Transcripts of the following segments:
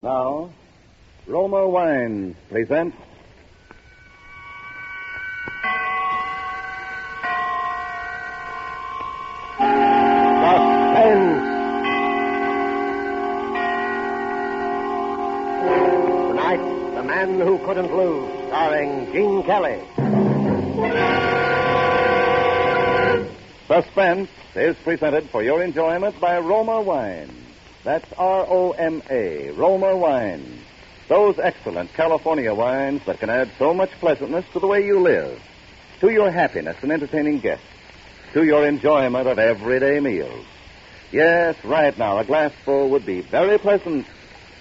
Now, Roma Wines presents Suspense. Tonight, The Man Who Couldn't Lose, starring Gene Kelly. Suspense is presented for your enjoyment by Roma Wines. That's R-O-M-A, Roma Wines. Those excellent California wines that can add so much pleasantness to the way you live, to your happiness in entertaining guests, to your enjoyment of everyday meals. Yes, right now, a glassful would be very pleasant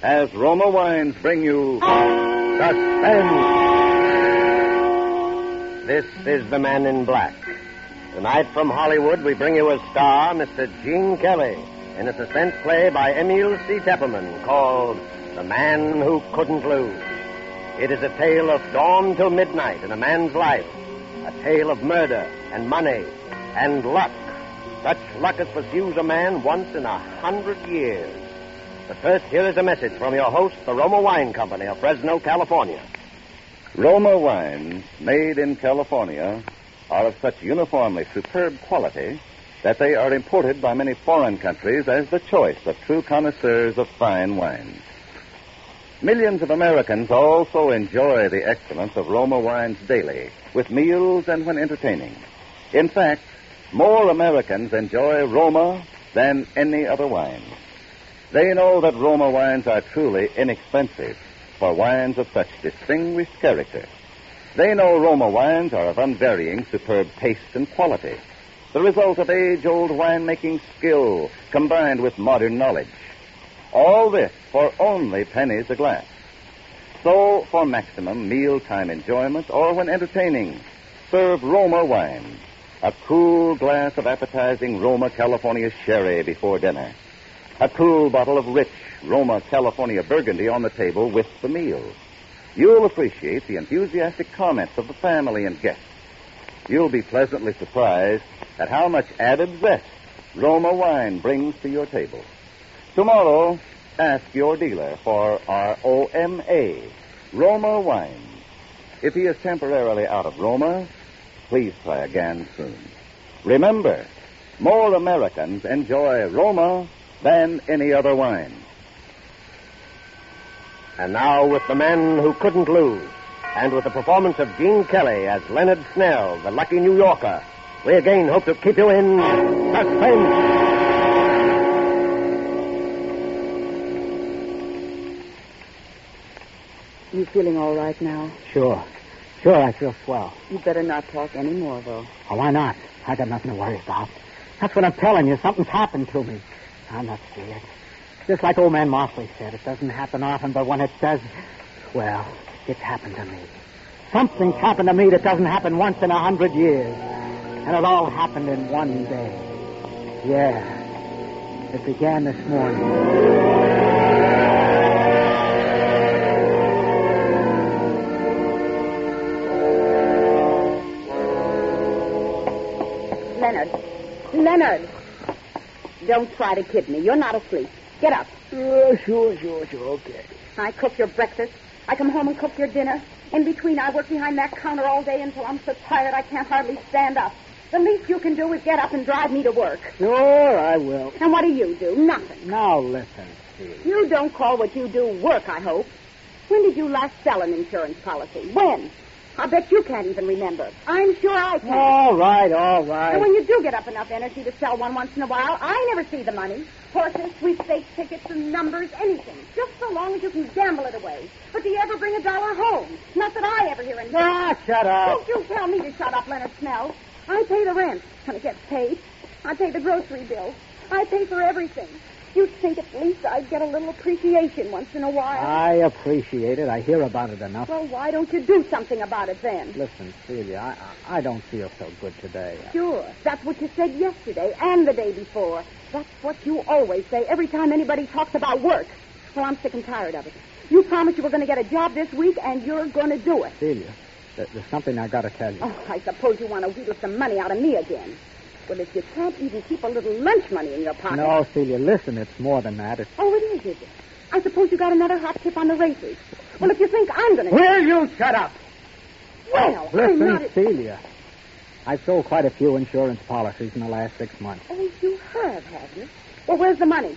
as Roma Wines bring you Suspense. This is The Man in Black. Tonight from Hollywood, we bring you a star, Mr. Gene Kelly, in a suspense play by Emil C. Tepperman called The Man Who Couldn't Lose. It is a tale of dawn till midnight in a man's life, a tale of murder and money and luck, such luck as pursues a man once in 100 years. But first, here is a message from your host, the Roma Wine Company of Fresno, California. Roma wines, made in California, are of such uniformly superb quality that they are imported by many foreign countries as the choice of true connoisseurs of fine wines. Millions of Americans also enjoy the excellence of Roma wines daily, with meals and when entertaining. In fact, more Americans enjoy Roma than any other wine. They know that Roma wines are truly inexpensive for wines of such distinguished character. They know Roma wines are of unvarying superb taste and quality, the result of age-old winemaking skill combined with modern knowledge. All this for only pennies a glass. So, for maximum mealtime enjoyment or when entertaining, serve Roma wines, a cool glass of appetizing Roma California sherry before dinner, a cool bottle of rich Roma California Burgundy on the table with the meal. You'll appreciate the enthusiastic comments of the family and guests. You'll be pleasantly surprised at how much added zest Roma wine brings to your table. Tomorrow, ask your dealer for R-O-M-A, Roma wines. If he is temporarily out of Roma, please try again soon. Remember, more Americans enjoy Roma than any other wine. And now, with The Man Who Couldn't Lose, and with the performance of Gene Kelly as Leonard Snell, the lucky New Yorker, we again hope to keep you in suspense. You feeling all right now? Sure, I feel swell. You better not talk any more, though. Oh, why not? I got nothing to worry about. That's what I'm telling you. Something's happened to me. I'm not scared. Just like old man Mosley said, it doesn't happen often, but when it does, well, it's happened to me. Something's happened to me that doesn't happen once in 100 years. And it all happened in one day. Yeah, it began this morning. Leonard. Don't try to kid me. You're not asleep. Get up. Sure, okay. I cook your breakfast. I come home and cook your dinner. In between, I work behind that counter all day until I'm so tired I can't hardly stand up. The least you can do is get up and drive me to work. Sure, I will. And what do? Nothing. Now, listen, Steve. You don't call what you do work, I hope. When did you last sell an insurance policy? When? I bet you can't even remember. I'm sure I can. All right. And when you do get up enough energy to sell one once in a while, I never see the money. Horses, sweepstakes, tickets, and numbers, anything. Just so long as you can gamble it away. But do you ever bring $1 home? Not that I ever hear anything. Shut up. Don't you tell me to shut up, Leonard Snell. I pay the rent when it gets paid. I pay the grocery bill. I pay for everything. You'd think at least I'd get a little appreciation once in a while. I appreciate it. I hear about it enough. Well, why don't you do something about it then? Listen, Celia, I don't feel so good today. Sure. That's what you said yesterday and the day before. That's what you always say every time anybody talks about work. Well, I'm sick and tired of it. You promised you were going to get a job this week, and you're going to do it. Celia, there's something I got to tell you. Oh, I suppose you want to wheedle some money out of me again. Well, if you can't even keep a little lunch money in your pocket... No, Celia, listen, it's more than that. Oh, it is it? I suppose you got another hot tip on the races. Well, if you think I'm going to... Will you shut up? Well, I'm Listen, not... Celia. I've sold quite a few insurance policies in the last 6 months. Oh, you have you? Well, where's the money?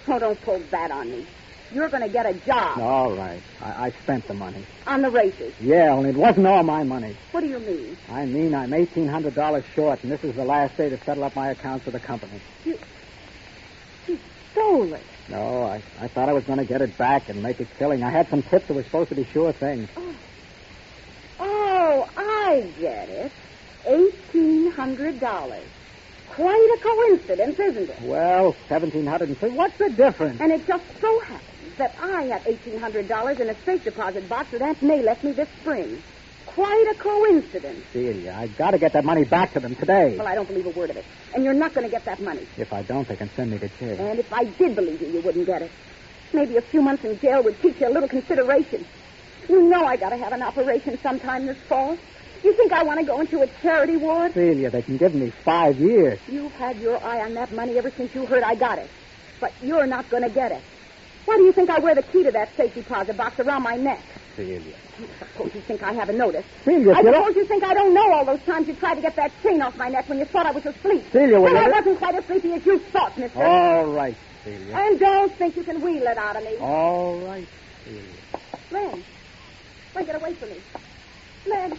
Oh, don't pull that on me. You're going to get a job. All right. I spent the money. On the races. Yeah, only it wasn't all my money. What do you mean? I mean, I'm $1,800 short, and this is the last day to settle up my accounts with the company. You stole it. No, I thought I was going to get it back and make a killing. I had some tips that were supposed to be sure things. Oh, I get it. $1,800. Quite a coincidence, isn't it? Well, $1,700. What's the difference? And it just so happens that I have $1,800 in a safe deposit box that Aunt May left me this spring. Quite a coincidence. Celia, I got to get that money back to them today. Well, I don't believe a word of it. And you're not going to get that money. If I don't, they can send me to jail. And if I did believe you wouldn't get it. Maybe a few months in jail would teach you a little consideration. You know I got to have an operation sometime this fall. You think I want to go into a charity ward? Celia, they can give me 5 years. You've had your eye on that money ever since you heard I got it. But you're not going to get it. Why do you think I wear the key to that safe deposit box around my neck? Celia. I suppose you think I haven't noticed. Celia, I suppose you think I don't know all those times you tried to get that chain off my neck when you thought I was asleep. Celia, will well, you... I wasn't quite as sleepy as you thought, mister. All right, Celia. And don't think you can wheel it out of me. All right, Celia. Len. Len, get away from me. Len.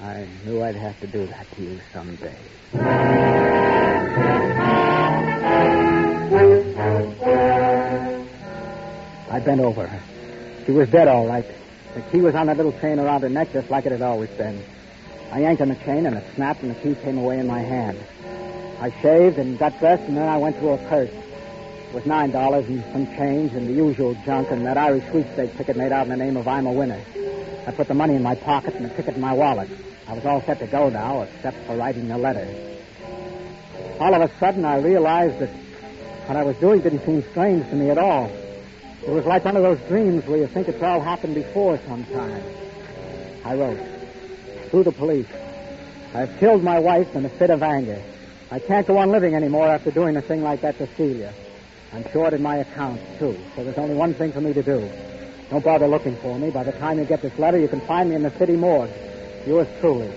I knew I'd have to do that to you someday. I bent over her. She was dead, all right. The key was on that little chain around her neck, just like it had always been. I yanked on the chain, and it snapped, and the key came away in my hand. I shaved and got dressed, and then I went through a purse. It was $9 and some change and the usual junk, and that Irish sweepstake ticket made out in the name of I'm a Winner. I put the money in my pocket and the ticket in my wallet. I was all set to go now, except for writing the letter. All of a sudden, I realized that what I was doing didn't seem strange to me at all. It was like one of those dreams where you think it's all happened before sometime. I wrote, "To the police, I've killed my wife in a fit of anger. I can't go on living anymore after doing a thing like that to Celia. I'm short in my accounts, too, so there's only one thing for me to do. Don't bother looking for me. By the time you get this letter, you can find me in the city morgue. Yours truly,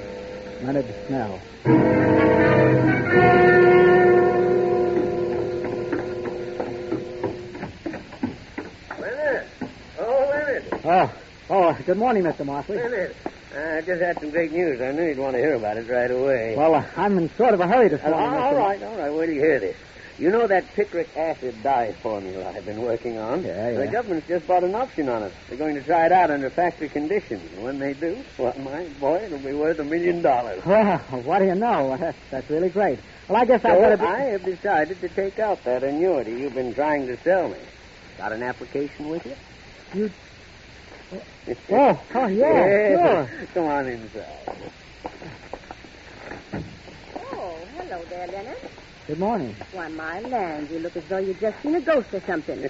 Leonard Snell." Leonard. Oh, Leonard. Oh, good morning, Mr. Mosley. Leonard. I just had some great news. I knew you'd want to hear about it right away. Well, I'm in sort of a hurry this morning, all right. Wait till you hear this. You know that picric acid dye formula I've been working on? Yeah. The government's just bought an option on it. They're going to try it out under factory conditions. And when they do, well, my boy, it'll be worth $1 million. Well, what do you know? That's really great. Well, I guess I have decided to take out that annuity you've been trying to sell me. Got an application with you? You... yeah, sure. Come on inside. Oh, hello there, Leonard. Good morning. Why, my land, you look as though you'd just seen a ghost or something.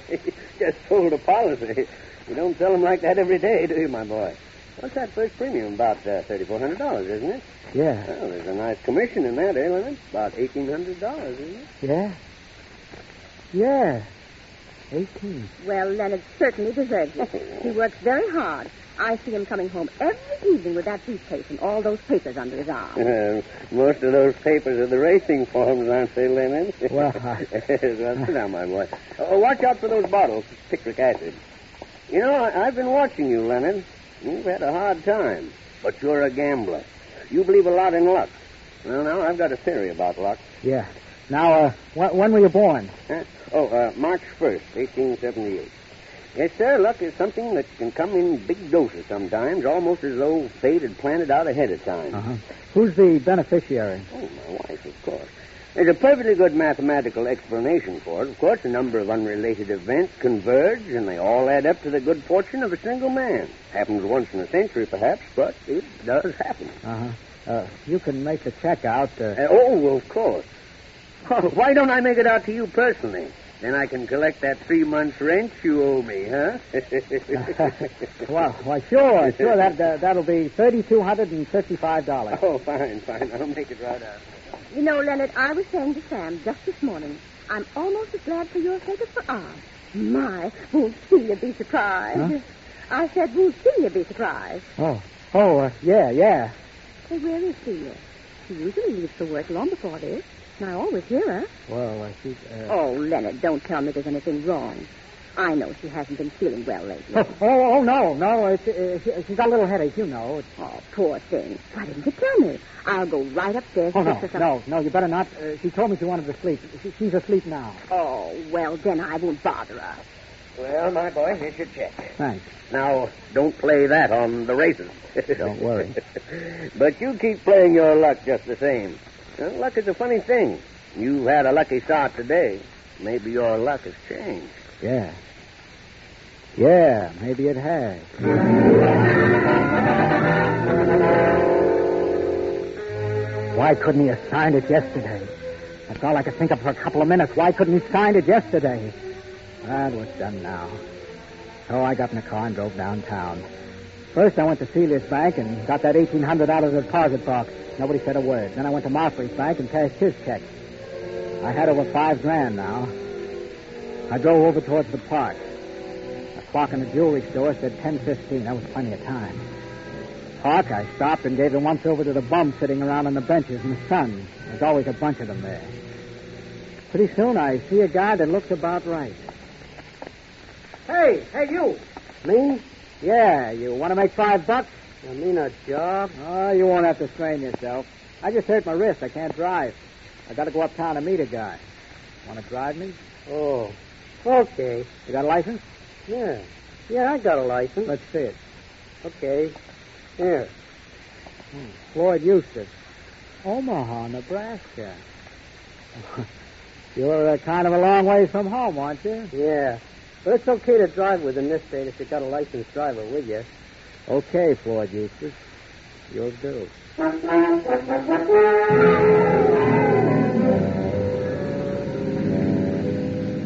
Just sold a policy. You don't sell them like that every day, do you, my boy? What's that first premium? About $3,400, isn't it? Yeah. Well, there's a nice commission in that, Leonard? About $1,800, isn't it? Yeah. Yeah. 18. Well, Leonard certainly deserves it. He works very hard. I see him coming home every evening with that briefcase and all those papers under his arm. Most of those papers are the racing forms, aren't they, Leonard? Well, Well, sit down, my boy. Oh, watch out for those bottles, picric acid. You know, I've been watching you, Leonard. You've had a hard time, but you're a gambler. You believe a lot in luck. Well, now, I've got a theory about luck. yeah. Now, when were you born? March 1st, 1878. Yes, sir, luck is something that can come in big doses sometimes, almost as though fate had planned it out ahead of time. Uh-huh. Who's the beneficiary? Oh, my wife, of course. There's a perfectly good mathematical explanation for it. Of course, a number of unrelated events converge, and they all add up to the good fortune of a single man. Happens once in a century, perhaps, but it does happen. Uh-huh. You can make the check out. Of course. Why don't I make it out to you personally? Then I can collect that 3 months' rent you owe me, huh? Well, sure. That'll be $3,255. Oh, fine. I'll make it right out. You know, Leonard, I was saying to Sam just this morning, I'm almost as glad for your sake as for ours. My, won't Celia be surprised? Huh? I said, won't Celia be surprised? Yeah. Hey, where is Celia? She usually leaves for work long before this, and I always hear her. Well, she's... Oh, Leonard, don't tell me there's anything wrong. I know she hasn't been feeling well lately. No. She's got a little headache, you know. Oh, poor thing. Why didn't you tell me? I'll go right upstairs and fix her some... No, you better not. She told me she wanted to sleep. She's asleep now. Oh, well, then I won't bother her. Well, my boy, here's your check. Thanks. Now, don't play that on the races. Don't worry. But you keep playing your luck just the same. Well, luck is a funny thing. You've had a lucky start today. Maybe your luck has changed. Yeah, maybe it has. Why couldn't he have signed it yesterday? That's all I could think of for a couple of minutes. Why couldn't he signed it yesterday? That was done now. So I got in the car and drove downtown. First, I went to Celia's bank and got that $1,800 out of the deposit box. Nobody said a word. Then I went to Mosley's bank and cashed his check. I had over $5,000 now. I drove over towards the park. The clock in the jewelry store said 10:15. That was plenty of time. Park, I stopped and gave the once over to the bums sitting around on the benches in the sun. There's always a bunch of them there. Pretty soon I see a guy that looks about right. Hey, you. Me? Yeah, you want to make $5? You mean a job? Oh, you won't have to strain yourself. I just hurt my wrist. I can't drive. I got to go uptown to meet a guy. Want to drive me? Oh, okay. You got a license? Yeah, I got a license. Let's see it. Okay. Here. Floyd Eustace. Omaha, Nebraska. You're kind of a long ways from home, aren't you? Yeah. But it's okay to drive with in this state if you got a licensed driver with you. Okay, Floyd Eustace. You'll do.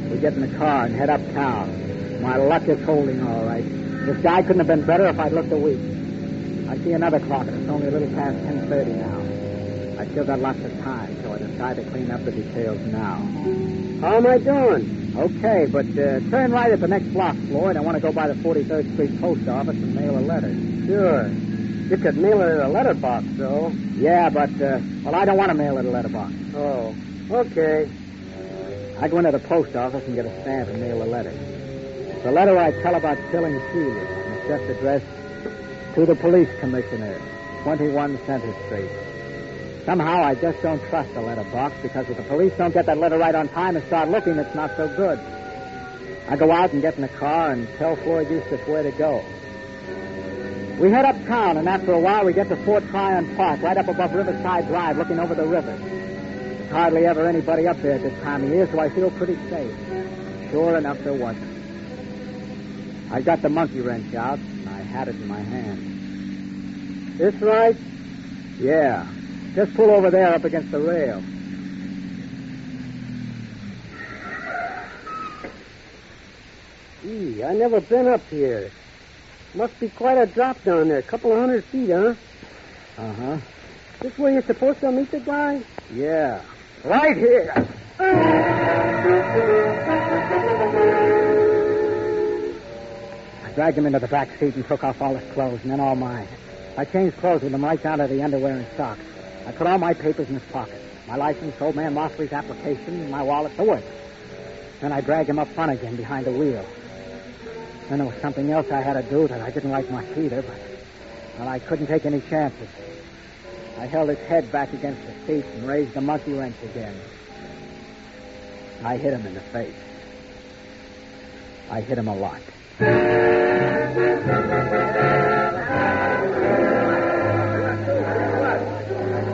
We get in the car and head uptown. My luck is holding all right. This guy couldn't have been better if I'd looked a week. I see another clock, and it's only a little past 10:30 now. I still got lots of time, so I decide to clean up the details now. How am I doing? Okay, but turn right at the next block, Floyd. I want to go by the 43rd Street post office and mail a letter. Sure. You could mail it at a letterbox, though. Yeah, but, I don't want to mail it at a letterbox. Oh, okay. I go into the post office and get a stamp and mail a letter. The letter I tell about killing Celia. It's just addressed to the police commissioner, 21 Center Street. Somehow I just don't trust the letterbox because if the police don't get that letter right on time and start looking, it's not so good. I go out and get in the car and tell Floyd Eustace where to go. We head uptown, and after a while we get to Fort Tryon Park, right up above Riverside Drive, looking over the river. There's hardly ever anybody up there at this time of year, so I feel pretty safe. Sure enough, there wasn't. I got the monkey wrench out, and I had it in my hand. This right? Yeah. Just pull over there up against the rail. Gee, I never been up here. Must be quite a drop down there. A couple of 100 feet, huh? Uh-huh. This where you're supposed to meet the guy? Yeah. Right here. I dragged him into the back seat and took off all his clothes, and then all mine. I changed clothes with him right down to the underwear and socks. I put all my papers in his pocket. My license, old man Mosley's application, my wallet, the works. Then I dragged him up front again behind the wheel. Then there was something else I had to do that I didn't like much either, but, I couldn't take any chances. I held his head back against the seat and raised the monkey wrench again. I hit him in the face. I hit him a lot.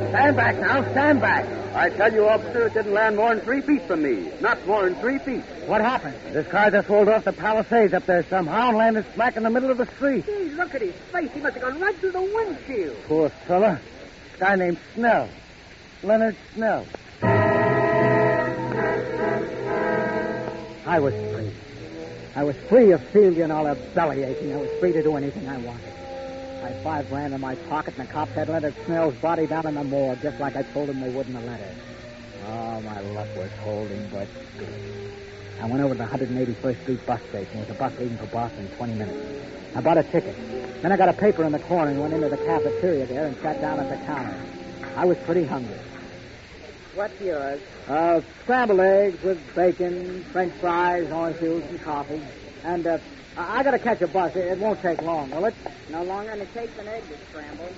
Stand back now, stand back. I tell you, officer, it didn't land more than 3 feet from me. Not more than 3 feet. What happened? This car just rolled off the Palisades up there somehow and landed smack in the middle of the street. Gee, look at his face. He must have gone right through the windshield. Poor fella. Guy named Snell. Leonard Snell. I was free. I was free of Celia and all her belly aching. I was free to do anything I wanted. I had $5,000 in my pocket, and the cops had Leonard Snell's body down in the morgue, just like I told them they would in the letter. Oh, my luck was holding, but I went over to the 181st Street bus station. There was a bus leaving for Boston in 20 minutes. I bought a ticket. Then I got a paper in the corner and went into the cafeteria there and sat down at the counter. I was pretty hungry. What's yours? Scrambled eggs with bacon, French fries, orange juice, and coffee. And I got to catch a bus. It won't take long, will it? No longer than it takes an egg to scramble.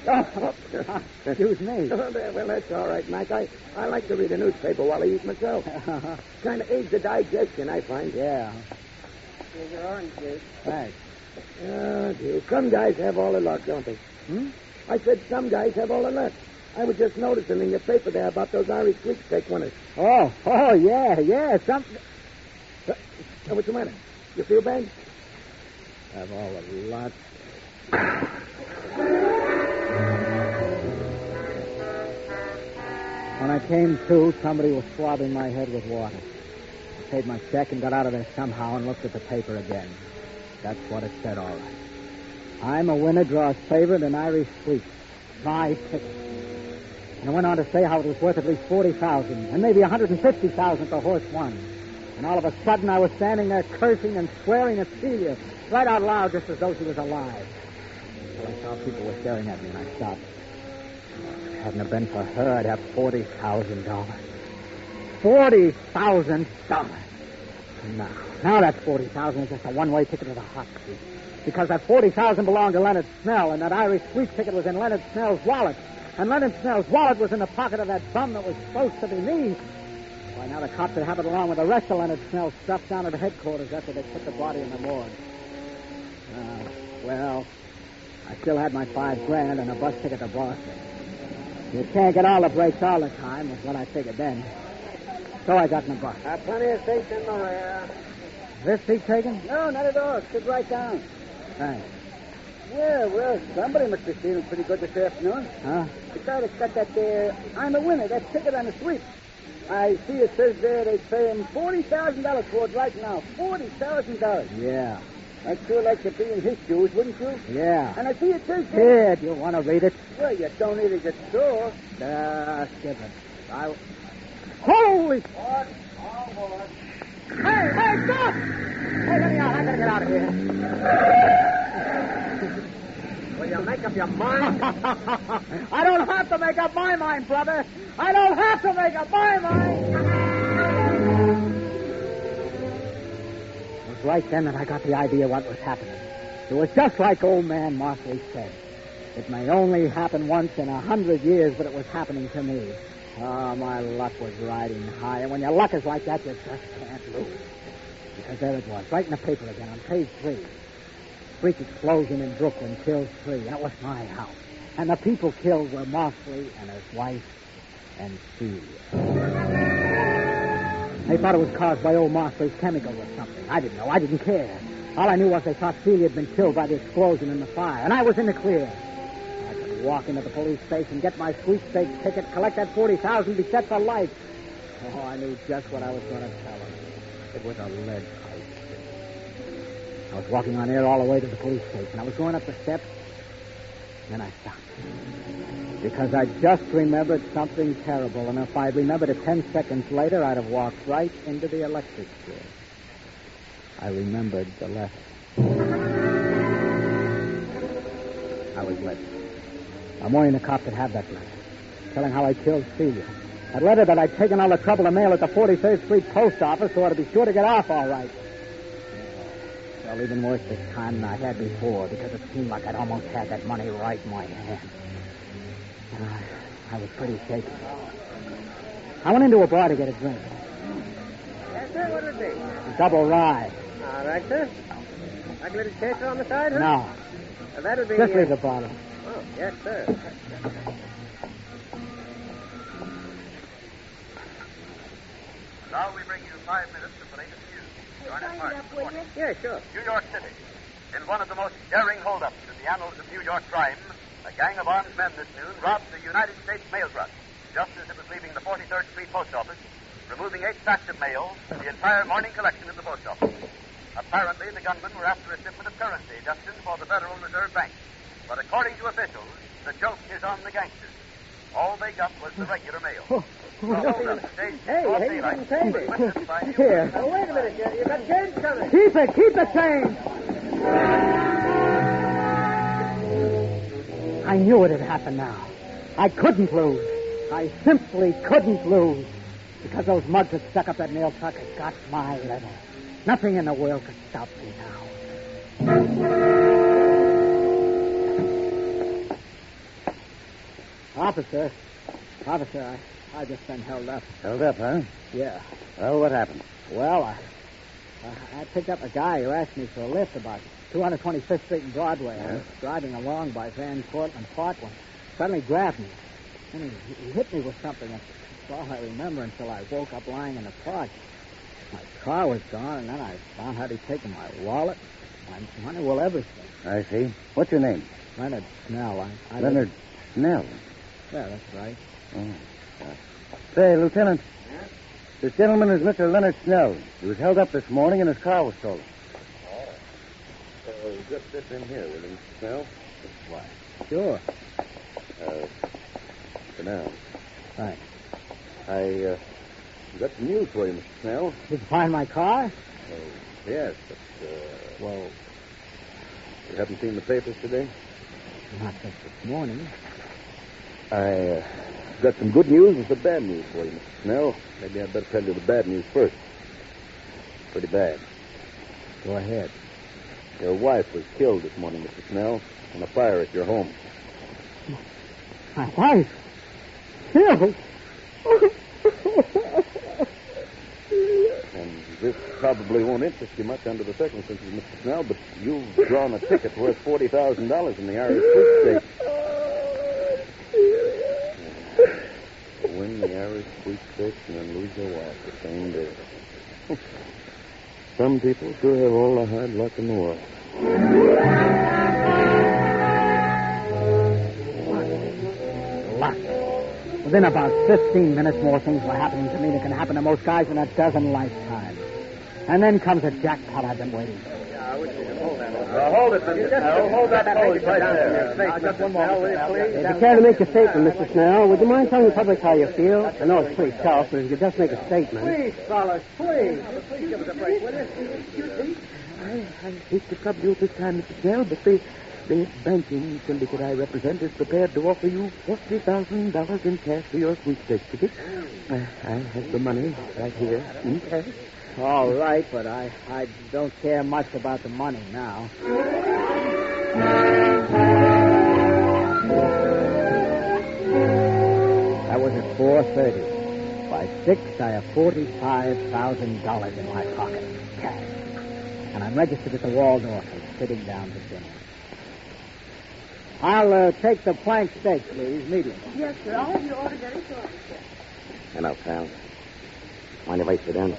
Oh, excuse me. Well, that's all right, Mac. I like to read a newspaper while I eat myself. Kind of aids the digestion, I find. Yeah. Here's your orange juice. Thanks. Oh, dear. Some guys have all the luck, don't they? I said some guys have all the luck. I was just noticing in your paper there about those Irish sweepstake winners. Oh, yeah. Something. What's the matter? You feel bad? Have all the luck. When I came to, somebody was swabbing my head with water. I paid my check and got out of there somehow and looked at the paper again. That's what it said, all right. I'm a winner, draws favorite in Irish sweeps. My ticket. And it went on to say how it was worth at least $40,000 and maybe $150,000 if the horse won. And all of a sudden I was standing there cursing and swearing at Celia, right out loud, just as though she was alive. Well, I saw people were staring at me, and I stopped. If it hadn't have been for her, I'd have $40,000. $40,000. Now that $40,000 is just a one-way ticket to the hot seat. Because that $40,000 belonged to Leonard Snell, and that Irish sweep ticket was in Leonard Snell's wallet. And Leonard Snell's wallet was in the pocket of that bum that was supposed to be me. Why, now the cops would have it along with the rest of Leonard Snell's stuff down at headquarters after they put the body in the morgue. Well, I still had my $5,000 and a bus ticket to Boston. You can't get all the breaks all the time, was what I figured then. So I got in the bus. Plenty of seats in the rear. Is this seat taken? No, not at all. Sit right down. Thanks. Yeah, well, somebody must be feeling pretty good this afternoon. Huh? Besides, it's got that there, I'm a winner, that ticket on the sweep. I see it says there they pay him $40,000 for it right now. $40,000. Yeah. I'd sure like to be in his shoes, wouldn't you? Yeah. And I see it says there... Kid, you want to read it? Well, you don't need it at all. Skip it. Holy... What? Oh, boy. Hey, stop! Hey, let me out. I gotta get out of here. Will you make up your mind? I don't have to make up my mind, brother. I don't have to make up my mind. It was right then that I got the idea what was happening. It was just like old man Mosley said. It may only happen once in 100 years, but it was happening to me. Oh, my luck was riding high. And when your luck is like that, you just can't lose. Because there it was, right in the paper again, on page 3. Freak explosion in Brooklyn kills 3, and it was my house. And the people killed were Mosley and his wife and Celia. They thought it was caused by old Mosley's chemical or something. I didn't know. I didn't care. All I knew was they thought Celia had been killed by the explosion in the fire, and I was in the clear. I could walk into the police station, get my sweepstakes ticket, collect that $40,000, be set for life. Oh, I knew just what I was going to tell her. It was a lead pipe. I was walking on air all the way to the police station. I was going up the steps, and then I stopped. Because I just remembered something terrible, and if I'd remembered it 10 seconds later, I'd have walked right into the electric chair. I remembered the letter. I was late. The morning the cops had had that letter, telling how I killed Celia. That letter that I'd taken all the trouble to mail at the 43rd Street post office so I'd be sure to get off all right. Well, even worse this time than I had before, because it seemed like I'd almost had that money right in my hand. And I was pretty shaky. I went into a bar to get a drink. Yes, sir, what would it be? A double rye. All right, sir. Like a little chaser on the side, huh? No. That'll be... Just leave the bottle. Oh, yes, sir. Now we bring you 5 minutes of the latest news. Join us, Mark. Yeah, sure. New York City. In one of the most daring holdups in the annals of New York crime, a gang of armed men this noon robbed the United States mail truck. Just as it was leaving the 43rd Street post office, removing 8 sacks of mail, the entire morning collection at the post office. Apparently, the gunmen were after a shipment of currency destined for the Federal Reserve Bank. But according to officials, the joke is on the gangsters. All they got was the regular mail. Hey, you didn't pay me. Here. Oh, wait a minute. You got change coming. Keep the change. I knew it had happened now. I couldn't lose. I simply couldn't lose. Because those mugs that stuck up that nail truck had got my letter. Nothing in the world could stop me now. Officer, I just been held up. Held up, huh? Yeah. Well, what happened? Well, I picked up a guy who asked me for a lift about 225th Street and Broadway. I was driving along by Van Cortlandt Park when he suddenly grabbed me. And he hit me with something. That's all I remember until I woke up lying in the park. My car was gone, and then I found how he'd taken my wallet, my money, well, everything. I see. What's your name? Leonard Snell. Leonard Snell. Yeah, that's right. Oh. Say, Lieutenant. Yes? This gentleman is Mr. Leonard Snell. He was held up this morning and his car was stolen. Oh. Just sit in here with him, Snell. Why? Sure. Sit down. Thanks. I got some news for you, Mr. Snell. Did you find my car? Yes, but, Well, you haven't seen the papers today? not since this morning. I got some good news and some bad news for you, Mr. Snell. Maybe I'd better tell you the bad news first. Pretty bad. Go ahead. Your wife was killed this morning, Mr. Snell, in a fire at your home. My wife? Killed? And this probably won't interest you much under the circumstances, Mr. Snell, but you've drawn a ticket worth $40,000 in the Irish sweepstakes. Win the Irish sweepstakes and then lose your wife the same day. Some people sure have all the hard luck in the world. Luck. Within about 15 minutes, more things were happening to me that can happen to most guys in a dozen lifetimes. And then comes a jackpot I've been waiting for. Hold it, Mr. Snell. Hold that pose right there. Just one more, will you, please? If you care to make a statement, Mr. Snell, would you mind telling the public how you feel? I know it's pretty tough, but if you could just make a statement. Please, fellas, please. Please give us a break, will you? I hate to trouble you at this time, Mr. Snell, but the banking syndicate I represent is prepared to offer you $40,000 in cash for your sweepstakes ticket. I have the money right here in cash. All right, but I don't care much about the money now. That was at 4:30. By 6, I have $45,000 in my pocket, cash. And I'm registered at the Waldorf and sitting down to dinner. I'll take the plank steak, please, medium. Yes, sir. I'll have your order very shortly, sir. Hello, pal. Mind if I sit down?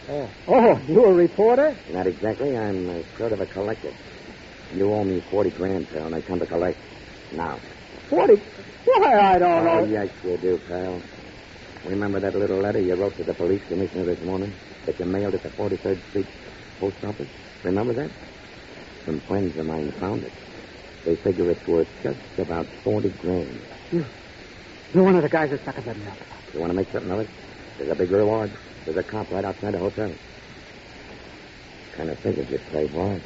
Oh, you a reporter? Not exactly. I'm sort of a collector. You owe me 40 grand, pal, and I come to collect now. 40? Why, I don't know. Oh, yes, you do, pal. Remember that little letter you wrote to the police commissioner this morning that you mailed at the 43rd Street post office? Remember that? Some friends of mine found it. They figure it's worth just about 40 grand. You're one of the guys that stuck up that milk. You want to make something of it? There's a big reward. There's a cop right outside the hotel. Kind of figured you'd play ball.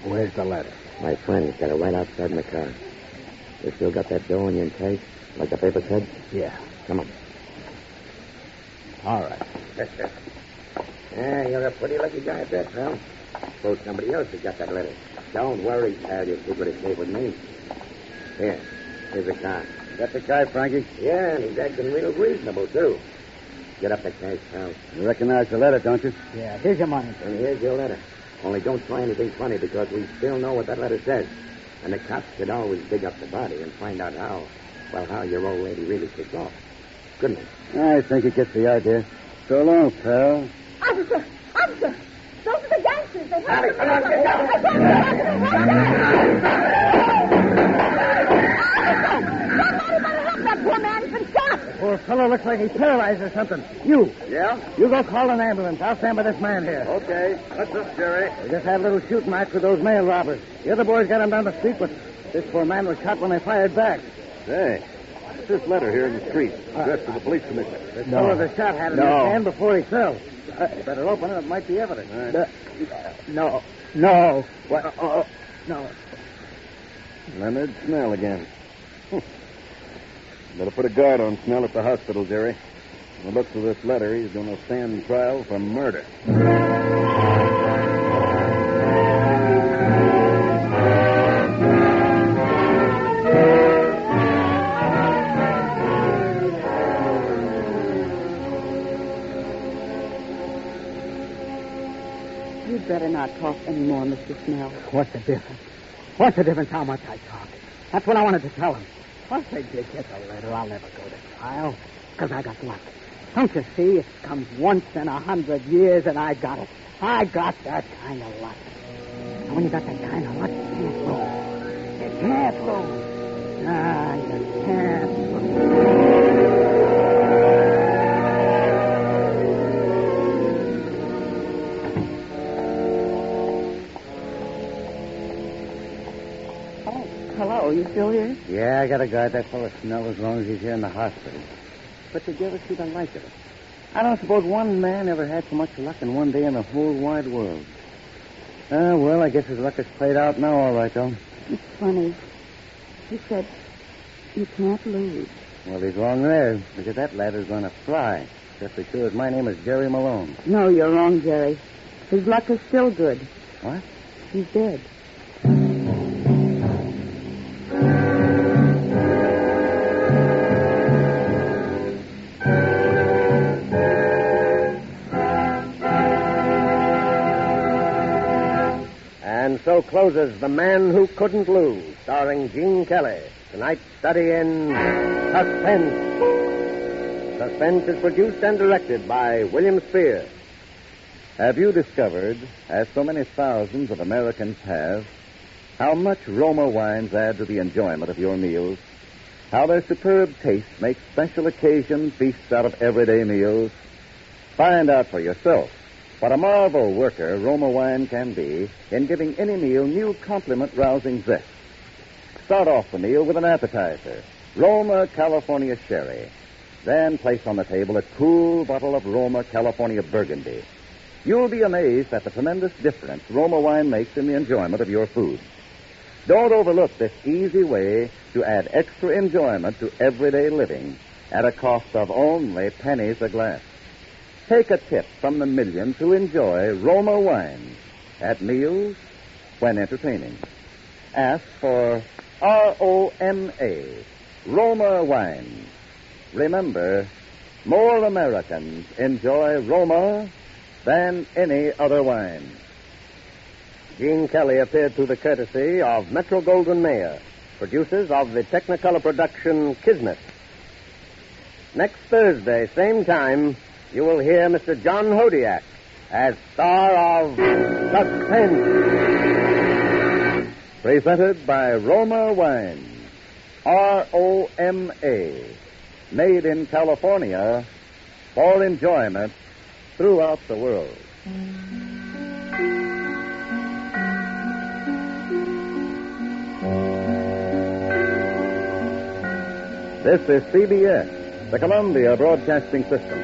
Where's the letter? My friend's got it right outside in the car. You still got that dough in your case, like the paper said? Yeah. Come on. All right. Yeah, you're a pretty lucky guy at that, pal. Suppose somebody else has got that letter. Don't worry, pal. Your secret is safe with me. Here's the car. Got the guy, Frankie? Yeah, and he's acting real reasonable, too. Get up the cash, pal. You recognize the letter, don't you? Yeah, here's your money. And here's your letter. Only don't try anything funny because we still know what that letter says. And the cops could always dig up the body and find out how your old lady really kicked off. Couldn't they? I think he gets the idea. So long, pal. Officer! Officer! Those are the gangsters. They have Come on, get down. Somebody better help that poor man. He's been shot. Poor fellow looks like he's paralyzed or something. You. Yeah? You go call an ambulance. I'll stand by this man here. Okay. What's this, Jerry? We just had a little shooting match with those mail robbers. The other boys got him down the street, but this poor man was shot when they fired back. Hey, what's this letter here in the street? Addressed to the police commissioner. The fellow that shot had it in his hand before he fell. You better open it. It might be evidence. No. What? No. Leonard Snell again. Better put a guard on Snell at the hospital, Jerry. From the looks of this letter, he's going to stand trial for murder. You'd better not talk anymore, Mr. Snell. What's the difference? What's the difference how much I talk? That's what I wanted to tell him. Once they did get the letter, I'll never go to trial. Because I got luck. Don't you see? It comes once in 100 years, and I got it. I got that kind of luck. And when you got that kind of luck, you can't lose. You can't lose. You can't lose. Hello, you still here? Yeah, I got to guard that fellow Snell as long as he's here in the hospital. But did you ever see the like of it? I don't suppose one man ever had so much luck in one day in the whole wide world. Well, I guess his luck is played out now, all right, though. It's funny. He said, you can't lose. Well, he's wrong there, because that ladder's going to fly. Just as sure as my name is Jerry Malone. No, you're wrong, Jerry. His luck is still good. What? He's dead. And so closes The Man Who Couldn't Lose, starring Gene Kelly. Tonight's study in Suspense. Suspense is produced and directed by William Spear. Have you discovered, as so many thousands of Americans have, how much Roma wines add to the enjoyment of your meals? How their superb taste makes special occasion feasts out of everyday meals? Find out for yourself what a marvel worker Roma wine can be in giving any meal new compliment-rousing zest. Start off the meal with an appetizer, Roma California Sherry. Then place on the table a cool bottle of Roma California Burgundy. You'll be amazed at the tremendous difference Roma wine makes in the enjoyment of your food. Don't overlook this easy way to add extra enjoyment to everyday living at a cost of only pennies a glass. Take a tip from the millions who enjoy Roma wines at meals when entertaining. Ask for R-O-M-A, Roma wines. Remember, more Americans enjoy Roma than any other wine. Gene Kelly appeared through the courtesy of Metro-Goldwyn-Mayer, producers of the Technicolor production Kismet. Next Thursday, same time, you will hear Mr. John Hodiak as star of Suspense. Presented by Roma Wines, R-O-M-A, made in California for enjoyment throughout the world. This is CBS, the Columbia Broadcasting System.